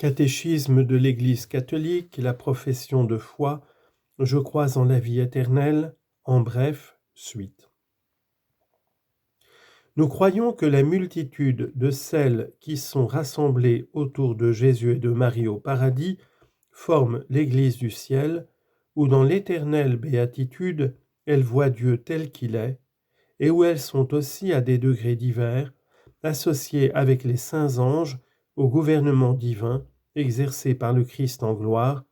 Catéchisme de l'Église catholique, la profession de foi, je crois en la vie éternelle, en bref, suite. Nous croyons que la multitude de celles qui sont rassemblées autour de Jésus et de Marie au paradis forme l'Église du ciel, où dans l'éternelle béatitude, elles voient Dieu tel qu'il est, et où elles sont aussi à des degrés divers, associées avec les saints anges au gouvernement divin exercé par le Christ en gloire,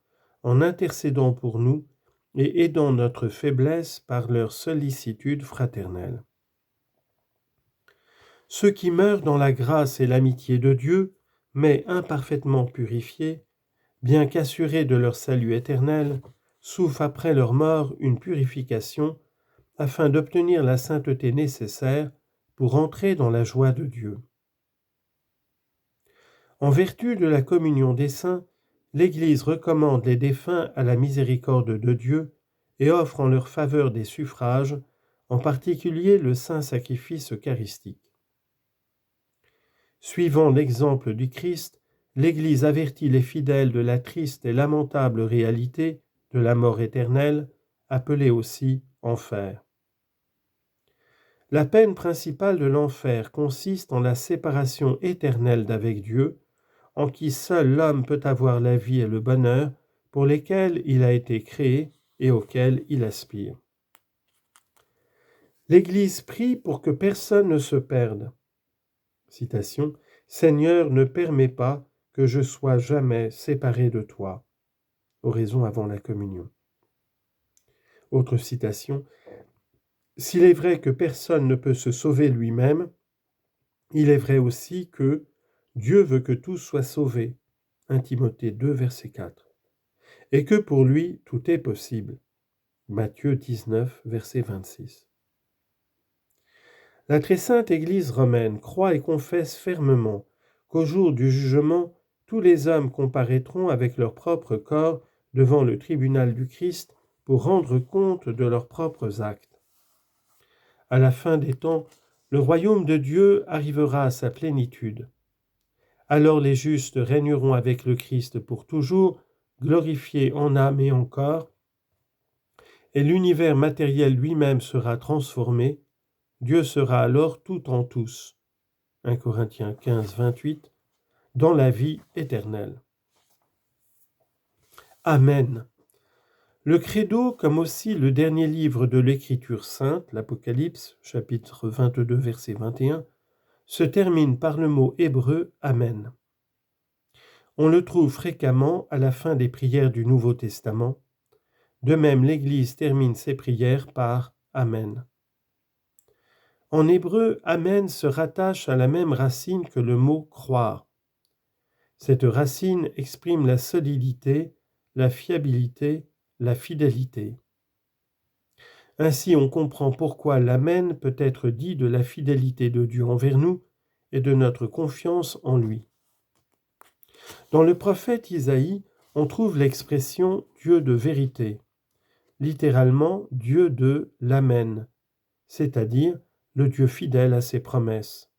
en intercédant pour nous et aidant notre faiblesse par leur sollicitude fraternelle. Ceux qui meurent dans la grâce et l'amitié de Dieu, mais imparfaitement purifiés, bien qu'assurés de leur salut éternel, souffrent après leur mort une purification afin d'obtenir la sainteté nécessaire pour entrer dans la joie de Dieu. En vertu de la communion des saints, l'Église recommande les défunts à la miséricorde de Dieu et offre en leur faveur des suffrages, en particulier le saint sacrifice eucharistique. Suivant l'exemple du Christ, l'Église avertit les fidèles de la triste et lamentable réalité de la mort éternelle, appelée aussi enfer. La peine principale de l'enfer consiste en la séparation éternelle d'avec Dieu, en qui seul l'homme peut avoir la vie et le bonheur pour lesquels il a été créé et auxquels il aspire. L'Église prie pour que personne ne se perde. Citation, « Seigneur, ne permets pas que je sois jamais séparé de toi. » Oraison avant la communion. Autre citation, « S'il est vrai que personne ne peut se sauver lui-même, il est vrai aussi que Dieu veut que tous soient sauvés. » 1 Timothée 2, verset 4. Et que pour lui, tout est possible. Matthieu 19, verset 26. La très sainte Église romaine croit et confesse fermement qu'au jour du jugement, tous les hommes comparaîtront avec leur propre corps devant le tribunal du Christ pour rendre compte de leurs propres actes. À la fin des temps, le royaume de Dieu arrivera à sa plénitude. Alors les justes régneront avec le Christ pour toujours, glorifiés en âme et en corps, et l'univers matériel lui-même sera transformé. Dieu sera alors tout en tous. 1 Corinthiens 15, 28, dans la vie éternelle. Amen. Le Credo, comme aussi le dernier livre de l'Écriture sainte, l'Apocalypse, chapitre 22, verset 21, se termine par le mot hébreu Amen. On le trouve fréquemment à la fin des prières du Nouveau Testament. De même, l'Église termine ses prières par Amen. En hébreu, Amen se rattache à la même racine que le mot croire. Cette racine exprime la solidité, la fiabilité, la fidélité. Ainsi, on comprend pourquoi l'Amen peut être dit de la fidélité de Dieu envers nous et de notre confiance en lui. Dans le prophète Isaïe, on trouve l'expression Dieu de vérité, littéralement Dieu de l'Amen, c'est-à-dire le Dieu fidèle à ses promesses.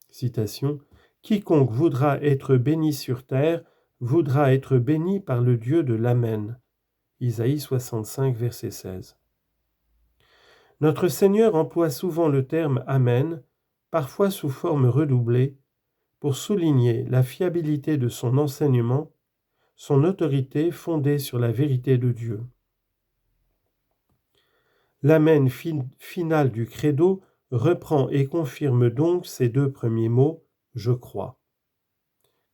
Citation, « Quiconque voudra être béni sur terre voudra être béni par le Dieu de l'Amen. » Isaïe 65, verset 16. Notre Seigneur emploie souvent le terme « Amen », parfois sous forme redoublée, pour souligner la fiabilité de son enseignement, son autorité fondée sur la vérité de Dieu. L'Amen final du Credo reprend et confirme donc ces deux premiers mots « je crois ».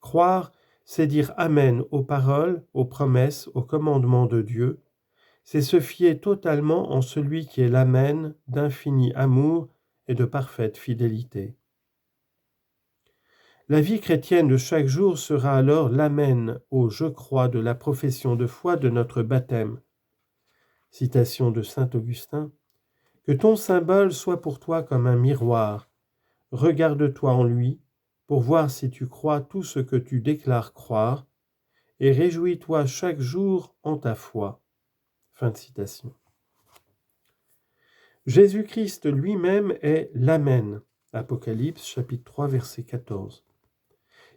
Croire, c'est dire Amen aux paroles, aux promesses, aux commandements de Dieu, c'est se fier totalement en celui qui est l'Amen d'infini amour et de parfaite fidélité. La vie chrétienne de chaque jour sera alors l'Amen au « je crois » de la profession de foi de notre baptême. Citation de saint Augustin. « Que ton symbole soit pour toi comme un miroir. Regarde-toi en lui pour voir si tu crois tout ce que tu déclares croire, et réjouis-toi chaque jour en ta foi. » Fin de citation. Jésus-Christ lui-même est l'Amen. Apocalypse chapitre 3 verset 14.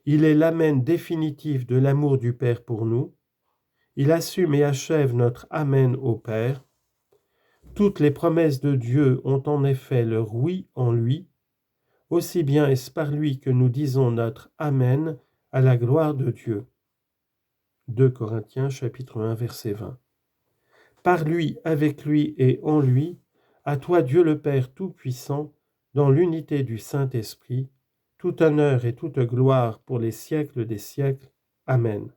Il est l'amen définitif de l'amour du Père pour nous. Il assume et achève notre amen au Père. Toutes les promesses de Dieu ont en effet leur oui en lui. Aussi bien est-ce par lui que nous disons notre amen à la gloire de Dieu. 2 Corinthiens chapitre 1 verset 20. Par lui, avec lui et en lui, à toi Dieu le Père Tout-Puissant, dans l'unité du Saint-Esprit, tout honneur et toute gloire pour les siècles des siècles. Amen.